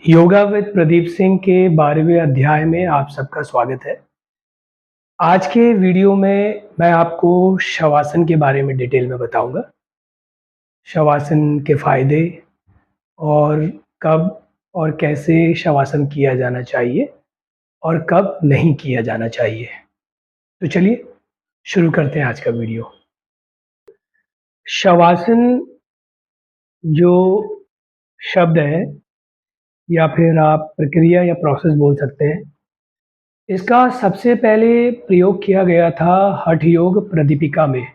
Yoga with Pradeep Singh के 12वें अध्याय में आप सबका स्वागत है। आज के वीडियो में मैं आपको शवासन के बारे में डिटेल में बताऊंगा। शवासन के फायदे और कब और कैसे शवासन किया जाना चाहिए और कब नहीं किया जाना चाहिए। तो चलिए शुरू करते हैं आज का वीडियो। शवासन जो शब्द है या फिर आप प्रक्रिया या प्रोसेस बोल सकते हैं, इसका सबसे पहले प्रयोग किया गया था हठ योग प्रदीपिका में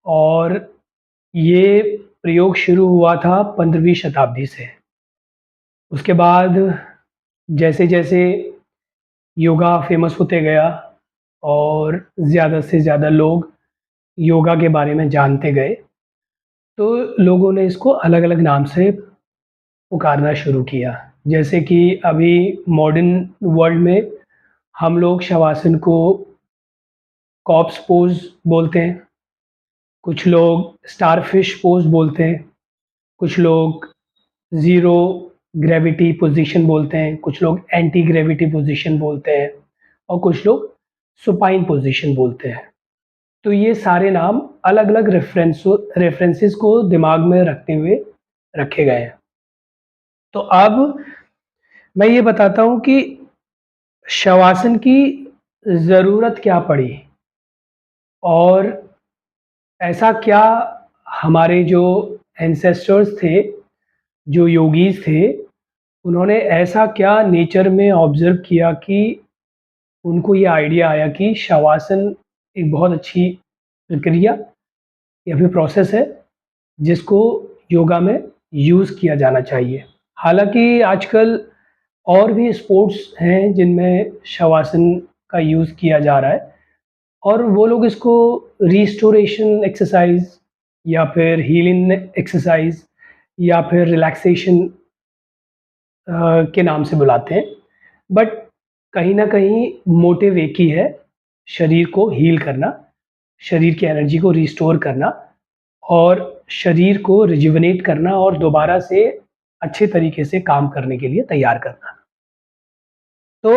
और ये प्रयोग शुरू हुआ था 15वीं शताब्दी से। उसके बाद जैसे-जैसे योगा फ़ेमस होते गया और ज़्यादा से ज़्यादा लोग योगा के बारे में जानते गए, तो लोगों ने इसको अलग-अलग नाम से पुकारना शुरू किया। जैसे कि अभी मॉडर्न वर्ल्ड में हम लोग शवासन को कॉर्प्स पोज़ बोलते हैं, कुछ लोग स्टारफिश पोज़ बोलते हैं, कुछ लोग ज़ीरो ग्रेविटी पोज़ीशन बोलते हैं, कुछ लोग एंटी ग्रेविटी पोज़ीशन बोलते हैं और कुछ लोग सुपाइन पोज़ीशन बोलते हैं। तो ये सारे नाम अलग-अलग रेफ़रेंसेस को दिमाग में रखते हुए रखे गए हैं। तो अब मैं ये बताता हूँ कि शवासन की ज़रूरत क्या पड़ी और ऐसा क्या हमारे जो एंसेस्टर्स थे, जो योगीज़ थे, उन्होंने ऐसा क्या नेचर में ऑब्ज़र्व किया कि उनको ये आइडिया आया कि शवासन एक बहुत अच्छी प्रक्रिया या फिर प्रोसेस है, जिसको योगा में यूज़ किया जाना चाहिए। हालाँकि आजकल और भी स्पोर्ट्स हैं जिनमें शवासन का यूज़ किया जा रहा है और वो लोग इसको रिस्टोरेशन एक्सरसाइज़ या फिर हीलिंग एक्सरसाइज़ या फिर रिलैक्सेशन के नाम से बुलाते हैं। बट कहीं न कहीं मोटिव एक ही है, शरीर को हील करना, शरीर की एनर्जी को रिस्टोर करना और शरीर को रिजुविनेट करना और दोबारा से अच्छे तरीके से काम करने के लिए तैयार करना। तो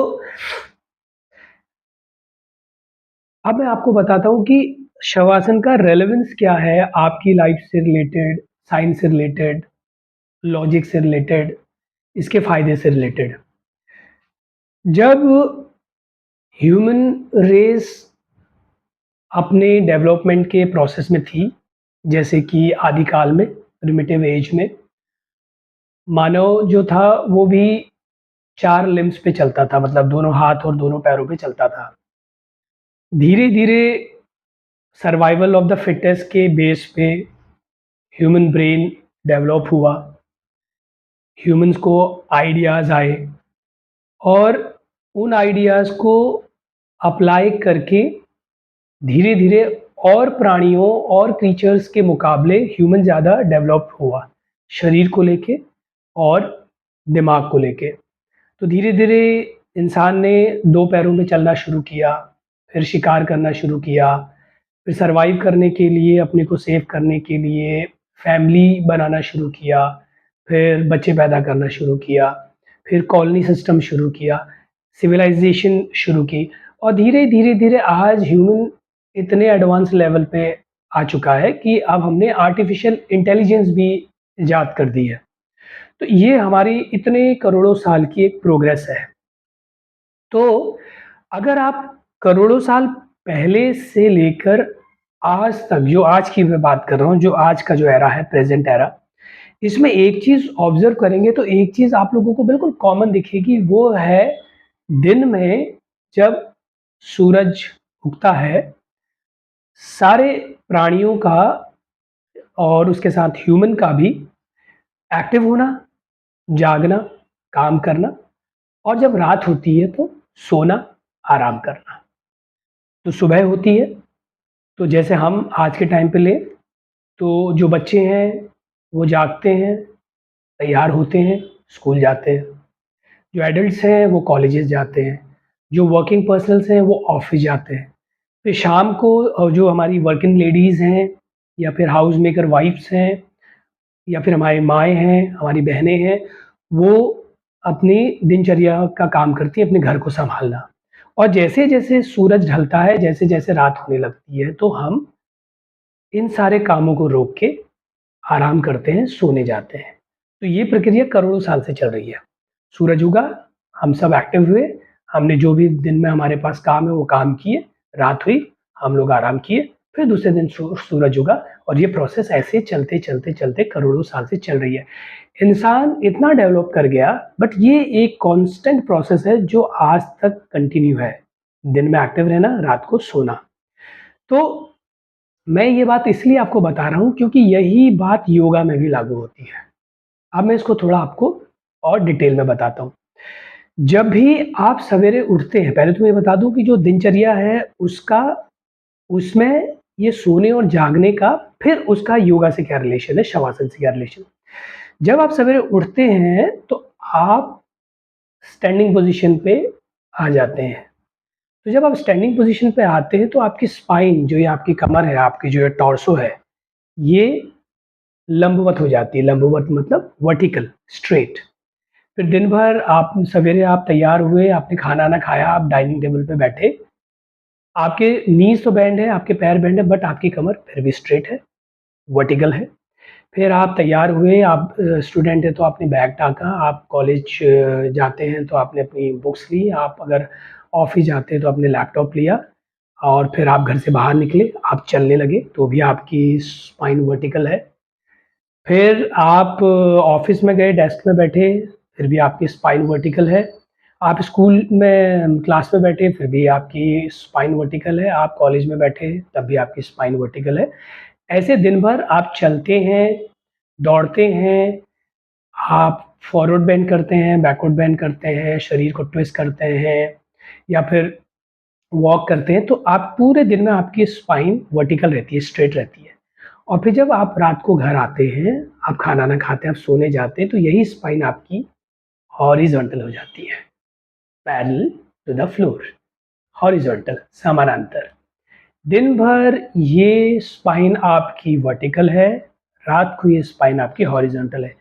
अब मैं आपको बताता हूँ कि शवासन का रेलेवेंस क्या है आपकी लाइफ़ से रिलेटेड, साइंस से रिलेटेड, लॉजिक से रिलेटेड, इसके फ़ायदे से रिलेटेड। जब ह्यूमन रेस अपने डेवलपमेंट के प्रोसेस में थी, जैसे कि आदिकाल में, प्रिमिटिव एज में, मानव जो था वो भी 4 लिम्ब्स पे चलता था, मतलब दोनों हाथ और दोनों पैरों पे चलता था। धीरे-धीरे सर्वाइवल ऑफ द फिटेस्ट के बेस पे ह्यूमन ब्रेन डेवलप हुआ, ह्यूमन्स को आइडियाज़ आए और उन आइडियाज़ को अप्लाई करके धीरे-धीरे और प्राणियों और क्रीचर्स के मुकाबले ह्यूमन ज़्यादा डेवलप हुआ, शरीर को लेके और दिमाग को लेके। तो धीरे-धीरे इंसान ने 2 पैरों पे चलना शुरू किया, फिर शिकार करना शुरू किया, फिर सर्वाइव करने के लिए, अपने को सेव करने के लिए फैमिली बनाना शुरू किया, फिर बच्चे पैदा करना शुरू किया, फिर कॉलोनी सिस्टम शुरू किया, सिविलाइज़ेशन शुरू की और धीरे-धीरे आज ह्यूमन इतने एडवांस लेवल पे आ चुका है कि अब हमने आर्टिफ़िशियल इंटेलिजेंस भी इजाद कर दी है। तो ये हमारी इतने करोड़ों साल की एक प्रोग्रेस है। तो अगर आप करोड़ों साल पहले से लेकर आज तक, जो आज की मैं बात कर रहा हूँ, जो आज का जो एरा है, प्रेज़ेंट एरा, इसमें एक चीज़ ऑब्ज़र्व करेंगे तो एक चीज़ आप लोगों को बिल्कुल कॉमन दिखेगी, वो है दिन में जब सूरज उगता है, सारे प्राणियों का और उसके साथ ह्यूमन का भी एक्टिव होना, जागना, काम करना और जब रात होती है तो सोना, आराम करना। तो सुबह होती है, तो जैसे हम आज के टाइम पे लें, तो जो बच्चे हैं, वो जागते हैं, तैयार होते हैं, स्कूल जाते हैं। जो एडल्ट्स हैं, वो कॉलेजेस जाते हैं। जो वर्किंग पर्सन्स हैं, वो ऑफ़िस जाते हैं। फिर शाम को जो हमारी वर्किंग लेडीज़ हैं या फिर हाउस मेकर वाइफ्स हैं या फिर हमारी माएँ हैं, हमारी बहनें हैं, वो अपनी दिनचर्या का काम करती है, अपने घर को सँभालना। और जैसे-जैसे सूरज ढलता है, जैसे-जैसे रात होने लगती है, तो हम इन सारे कामों को रोक के आराम करते हैं, सोने जाते हैं। तो ये प्रक्रिया करोड़ों साल से चल रही है। सूरज उगा, हम सब एक्टिव हुए, हमने जो भी दिन में हमारे पास काम है वो काम किए, रात हुई, हम लोग आराम किए, फिर दूसरे दिन सूरज उगा और ये प्रोसेस ऐसे चलते करोड़ों साल से चल रही है। इंसान इतना डेवलप कर गया बट ये एक कांस्टेंट प्रोसेस है जो आज तक कंटिन्यू है। दिन में एक्टिव रहना, रात को सोना। तो मैं ये बात इसलिए आपको बता रहा हूँ क्योंकि यही बात योगा में भी लागू होती है। अब मैं इसको थोड़ा आपको और डिटेल में बताता हूँ। जब भी आप सवेरे उठते हैं, पहले तो मैं ये बता दूँ कि जो दिनचर्या है उसका उसमें ये सोने और जागने का फिर उसका योगा से क्या रिलेशन है, शवासन से क्या रिलेशन है। जब आप सवेरे उठते हैं तो आप स्टैंडिंग पोज़ीशन पे आ जाते हैं। तो जब आप स्टैंडिंग पोज़ीशन पे आते हैं तो आपकी स्पाइन जो ये आपकी कमर है, आपकी जो ये टॉर्सो है, ये लंबवत हो जाती है। लंबवत मतलब वर्टिकल, स्ट्रेट। फिर दिन भर आप सवेरे आप तैयार हुए, आपने खाना-वाना खाया, आप डाइनिंग टेबल पे बैठे, आपके नीज़ तो बेंड है, आपके पैर बेंड है बट आपकी कमर फिर भी स्ट्रेट है, वर्टिकल है। फिर आप तैयार हुए, आप स्टूडेंट हैं तो आपने बैग टाँगा, आप कॉलेज जाते हैं तो आपने अपनी बुक्स ली, आप अगर ऑफ़िस जाते हैं तो आपने लैपटॉप लिया और फिर आप घर से बाहर निकले, आप चलने लगे, तो भी आपकी स्पाइन वर्टिकल है। फिर आप ऑफ़िस में गए, डेस्क में बैठे, फिर भी आपकी स्पाइन वर्टिकल है। आप स्कूल में क्लास में बैठे, फिर भी आपकी स्पाइन वर्टिकल है। आप कॉलेज में बैठे, तब भी आपकी स्पाइन वर्टिकल है। ऐसे दिन भर आप चलते हैं, दौड़ते हैं, आप फॉरवर्ड बेंड करते हैं, बैकवर्ड बेंड करते हैं, शरीर को ट्विस्ट करते हैं या फिर वॉक करते हैं, तो आप पूरे दिन में आपकी स्पाइन वर्टिकल रहती है, स्ट्रेट रहती है। और फिर जब आप रात को घर आते हैं, आप खाना-वाना खाते हैं, आप सोने जाते हैं, तो यही स्पाइन आपकी हॉरिज़ॉन्टल हो जाती है, parallel to the floor, horizontal समानांतर। दिन भर ये स्पाइन आपकी वर्टिकल है, रात को ये स्पाइन आपकी हॉरिज़ॉन्टल है।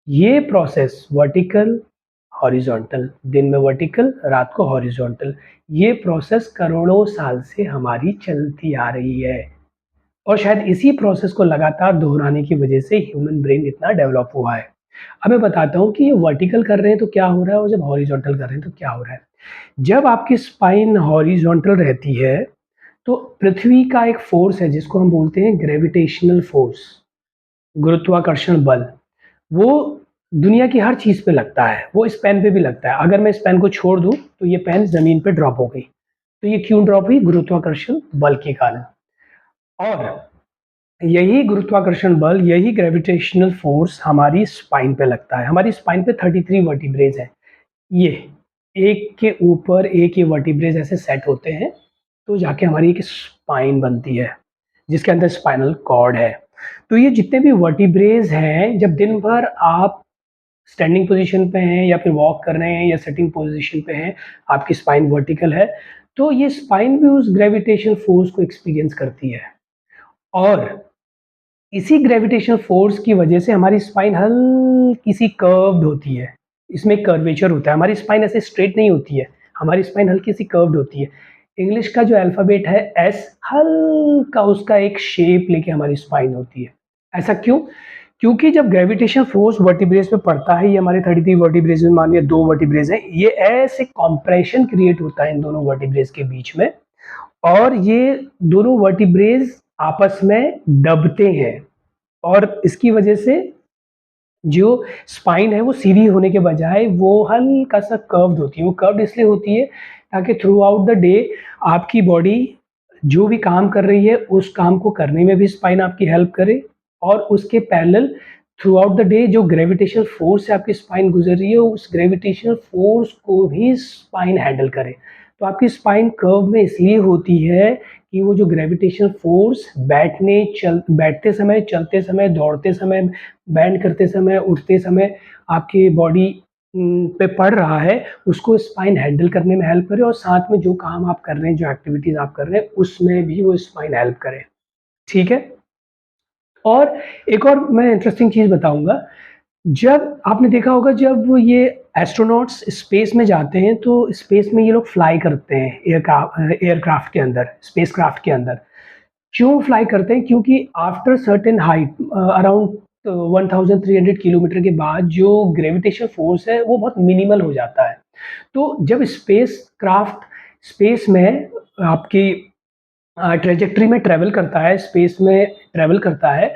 ये प्रोसेस वर्टिकल, हॉरिज़ॉन्टल, दिन में वर्टिकल, रात को हॉरिज़ॉन्टल, ये प्रोसेस करोड़ों साल से हमारी चलती आ रही है और शायद इसी प्रोसेस को लगातार दोहराने की वजह से ह्यूमन ब्रेन इतना डेवलप हुआ है। अब मैं बताता हूँ कि ये वर्टिकल कर रहे हैं तो क्या हो रहा है और जब हॉरिज़ॉन्टल कर रहे हैं तो क्या हो रहा है। जब आपकी स्पाइन हॉरिज़ॉन्टल रहती है, तो पृथ्वी का एक फ़ोर्स है जिसको हम बोलते हैं ग्रेविटेशनल फ़ोर्स, गुरुत्वाकर्षण बल। वो दुनिया की हर चीज़ पे लगता है, वो इस पेन पे भी लगता है। अगर मैं इस पेन को छोड़ दूँ, तो ये पेन ज़मीन पे ड्रॉप हो गई। तो ये क्यों ड्रॉप हुई? गुरुत्वाकर्षण बल के कारण। और यही गुरुत्वाकर्षण बल, यही ग्रेविटेशनल फ़ोर्स हमारी स्पाइन पे लगता है। हमारी स्पाइन पे 33 वर्टिब्रेज़ हैं। ये, एक के ऊपर एक ये वर्टिब्रेज़ ऐसे सेट होते हैं, तो जाके हमारी एक स्पाइन बनती है, जिसके अंदर स्पाइनल कॉर्ड है। तो ये जितने भी वर्टिब्रेज़ हैं, जब दिन भर आप स्टैंडिंग पोज़ीशन पे हैं या फिर वॉक कर रहे हैं या सिटिंग पोज़ीशन पे हैं, आपकी स्पाइन वर्टिकल है, तो ये स्पाइन भी उस ग्रेविटेशनल फ़ोर्स को एक्सपीरियंस करती है और इसी ग्रेविटेशनल फ़ोर्स की वजह से हमारी स्पाइन हल्की-सी कर्व्ड होती है। इसमें कर्वेचर होता है, हमारी स्पाइन ऐसे स्ट्रेट नहीं होती है, हमारी स्पाइन हल्की-सी कर्व्ड होती है। इंग्लिश का जो अल्फ़ाबेट है एस, हल्का उसका एक शेप लेके हमारी स्पाइन होती है। ऐसा क्यों? क्योंकि जब ग्रेविटेशनल फ़ोर्स वर्टिब्रेज़ पे पड़ता है, ये हमारे 33 वर्टिब्रेज़ में मान लिया 2 वर्टिब्रेज़ हैं, ये ऐसे कम्प्रेशन क्रिएट होता है इन दोनों वर्टिब्रेज़ के बीच में और ये दोनों वर्टिब्रेज़ आपस में दबते हैं और इसकी वजह से जो स्पाइन है वो सीधी होने के बजाय वो हल्का-सा कर्व्ड होती है। वो कर्व्ड इसलिए होती है ताकि थ्रू आउट द डे आपकी बॉडी जो भी काम कर रही है, उस काम को करने में भी स्पाइन आपकी हेल्प करे और उसके parallel through out the day जो ग्रेविटेशनल फ़ोर्स से आपकी स्पाइन गुज़र रही है, उस ग्रेविटेशनल फ़ोर्स को भी स्पाइन हैंडल करे। तो आपकी स्पाइन कर्व में इसलिए होती है कि वो जो ग्रेविटेशनल फ़ोर्स बैठते समय, चलते समय, दौड़ते समय, बेंड करते समय, उठते समय आपकी बॉडी पे पड़ रहा है, उसको स्पाइन हैंडल करने में हेल्प करे और साथ में जो काम आप कर रहे हैं, जो एक्टिविटीज़ आप कर रहे हैं, उसमें भी वो स्पाइन हेल्प करे। ठीक है? और एक और मैं इंटरेस्टिंग चीज़ बताऊँगा जब आपने देखा होगा जब ये एस्ट्रोनॉट्स स्पेस में जाते हैं तो स्पेस में ये लोग फ्लाई करते हैं एयरक्राफ्ट के अंदर, स्पेसक्राफ्ट के अंदर। क्यों फ्लाई करते हैं? क्योंकि after certain height around 1300 kilometre के बाद जो ग्रेविटेशन फोर्स है वो बहुत मिनिमल हो जाता है। तो जब स्पेसक्राफ्ट स्पेस में आपकी ट्रैजेक्टरी में ट्रैवल करता है, स्पेस में ट्रैवल करता है,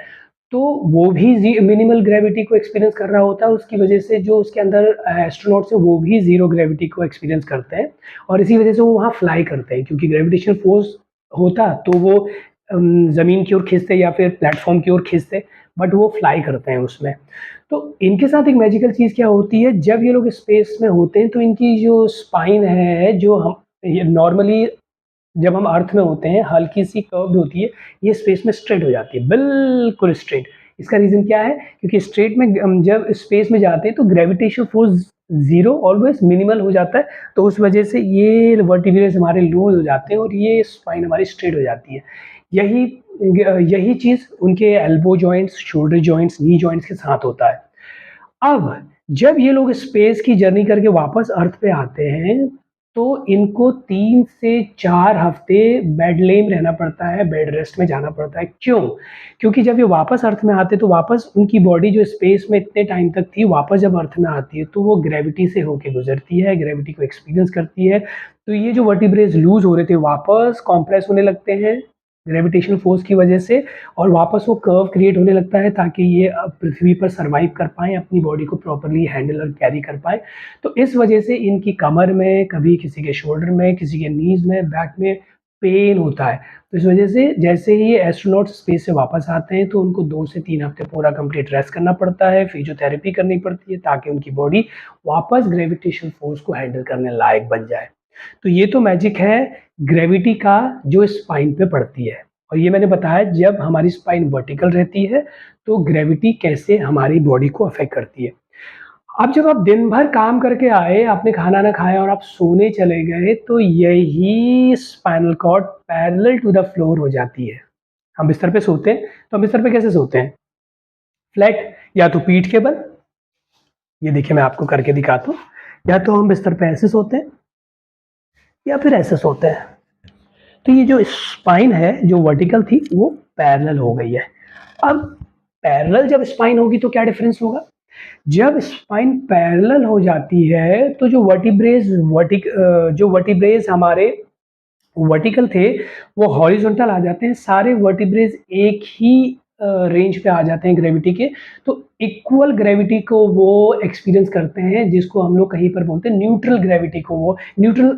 तो वो भी मिनिमल ग्रेविटी को एक्सपीरियंस कर रहा होता है। उसकी वजह से जो उसके अंदर एस्ट्रोनॉट्स हैं वो भी ज़ीरो ग्रेविटी को एक्सपीरियंस करते हैं और इसी वजह से वो वहाँ फ्लाई करते हैं, क्योंकि ग्रेविटेशन फोर्स होता तो वो ज़मीन की ओर खींचते या फिर प्लेटफॉर्म की ओर खींचते, बट वो फ्लाई करते हैं उसमें। तो इनके साथ एक मैजिकल चीज़ क्या होती है, जब ये लोग स्पेस में होते हैं तो इनकी जो स्पाइन है, जो हम ये नॉर्मली जब हम अर्थ में होते हैं हल्की सी कर्व्ड होती है, ये स्पेस में स्ट्रेट हो जाती है, बिल्कुल स्ट्रेट। इसका रीज़न क्या है? क्योंकि स्ट्रेट में हम जब स्पेस में जाते हैं तो gravitation force zero always minimal हो जाता है, तो उस वजह से ये वर्टिब्रेस हमारे लूज़ हो जाते हैं और ये स्पाइन हमारी स्ट्रेट हो जाती है। यही यही चीज़ उनके एल्बो जॉइंट्स, शोल्डर जॉइंट्स, नी जॉइंट्स के साथ होता है। अब जब ये लोग स्पेस की जर्नी करके वापस अर्थ पे आते हैं, तो इनको 3 से 4 हफ्ते बेड लेम रहना पड़ता है, बेड रेस्ट में जाना पड़ता है। क्यों? क्योंकि जब ये वापस अर्थ में आते हैं, तो वापस उनकी बॉडी जो स्पेस में इतने टाइम तक थी, वापस जब अर्थ में आती है, तो वो ग्रेविटी से होके गुज़रती है, ग्रेविटी को एक्सपीरियंस करती है। तो ये जो वर्टिब्रेज लूज़ हो रहे थे, वापस कॉम्प्रेस होने लगते हैं ग्रेविटेशनल फोर्स की वजह से और वापस वो कर्व क्रिएट होने लगता है ताकि ये पृथ्वी पर सर्वाइव कर पाएँ, अपनी बॉडी को प्रॉपर्ली हैंडल और कैरी कर पाएँ। तो इस वजह से इनकी कमर में, कभी किसी के शोल्डर में, किसी के नीज़ में, बैक में पेन होता है। तो इस वजह से जैसे ही ये एस्ट्रोनॉट्स स्पेस से वापस आते हैं तो उनको 2 से 3 हफ्ते पूरा कंप्लीट रेस्ट करना पड़ता है, फिजियोथेरेपी करनी पड़ती है ताकि उनकी बॉडी वापस ग्रेविटेशनल फोर्स को हैंडल करने लायक बन जाए। तो ये तो मैजिक है ग्रेविटी का जो स्पाइन पे पड़ती है। और ये मैंने बताया जब हमारी स्पाइन वर्टिकल रहती है तो ग्रेविटी कैसे हमारी बॉडी को अफेक्ट करती है। अब जब आप दिन भर काम करके आए, आपने खाना ना खाया और आप सोने चले गए तो यही spinal cord parallel to the floor हो जाती है। हम बिस्तर पे सोते हैं, तो हम बिस्तर पे कैसे सोते हैं? फ्लैट, या तो पीठ के बल, ये देखिए मैं आपको करके दिखाता हूँ, या तो हम बिस्तर पे ऐसे सोते हैं या फिर ऐसे सोते हैं। तो ये जो स्पाइन है, जो वर्टिकल थी, वो पैरेलल हो गई है। अब पैरेलल जब स्पाइन होगी तो क्या डिफरेंस होगा? जब स्पाइन पैरेलल हो जाती है तो जो वर्टिब्रेज हमारे वर्टिकल थे, वो हॉरिजॉन्टल आ जाते हैं। सारे वर्टिब्रेज एक ही रेंज पे आ जाते हैं ग्रेविटी के, तो इक्वल ग्रेविटी को वो एक्सपीरियंस करते हैं, जिसको हम लोग कहीं पर बोलते हैं न्यूट्रल ग्रेविटी को, वो न्यूट्रल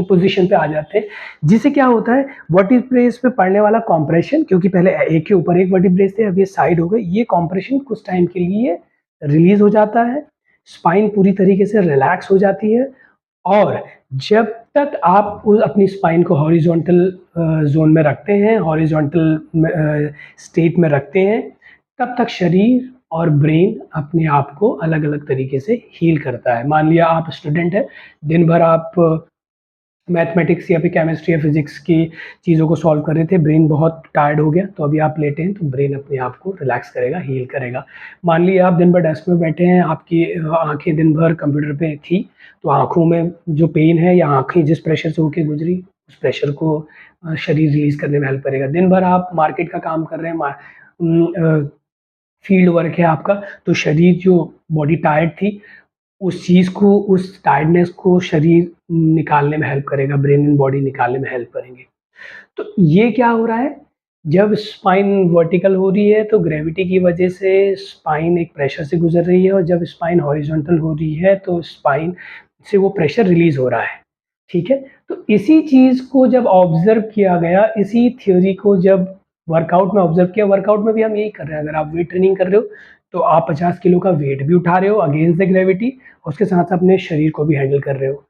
पोजीशन पे आ जाते हैं। जिससे क्या होता है, वर्टिब्रेज पे पड़ने वाला कॉम्प्रेशन, क्योंकि पहले एक के ऊपर एक वर्टिब्रेज थे, अब ये साइड हो गए, ये कॉम्प्रेशन कुछ टाइम के लिए रिलीज हो जाता है, स्पाइन पूरी तरीके से रिलैक्स हो जाती है और जब तक आप अपनी स्पाइन को हॉरिजॉन्टल ज़ोन में रखते हैं, हॉरिजॉन्टल स्टेट में रखते हैं, तब तक शरीर और ब्रेन अपने आप को अलग-अलग तरीके से हील करता है। मान लिया आप स्टूडेंट हैं, दिन भर आप मैथमेटिक्स या फिर केमिस्ट्री या फिज़िक्स की चीज़ों को सॉल्व कर रहे थे, ब्रेन बहुत टायर्ड हो गया, तो अभी आप लेटे हैं, तो ब्रेन अपने आप को रिलैक्स करेगा, हील करेगा। मान लीजिए आप दिन भर डेस्क में बैठे हैं, आपकी आँखें दिन भर कंप्यूटर पे थी, तो आँखों में जो पेन है या आँखें जिस प्रेशर से होके गुज़री, उस प्रेशर को शरीर रिलीज़ करने में हेल्प करेगा। दिन भर आप मार्केट का काम कर रहे हैं, फील्ड वर्क है आपका, तो शरीर जो बॉडी टायर्ड थी, उस चीज़ को, उस टायर्डनेस को शरीर निकालने में हेल्प करेगा, ब्रेन एंड बॉडी निकालने में हेल्प करेंगे। तो ये क्या हो रहा है, जब स्पाइन वर्टिकल हो रही है तो ग्रेविटी की वजह से स्पाइन एक प्रेशर से गुज़र रही है और जब स्पाइन हॉरिजॉन्टल हो रही है तो स्पाइन से वो प्रेशर रिलीज़ हो रहा है, ठीक है? तो इसी चीज़ को जब ऑब्ज़र्व किया गया, इसी थ्योरी को जब वर्कआउट में ऑब्ज़र्व किया, वर्कआउट में भी हम यही कर रहे हैं। अगर आप वेट ट्रेनिंग कर रहे हो, तो आप 50 किलो का वेट भी उठा रहे हो अगेंस्ट द ग्रेविटी और उसके साथ-साथ अपने शरीर को भी हैंडल कर रहे हो।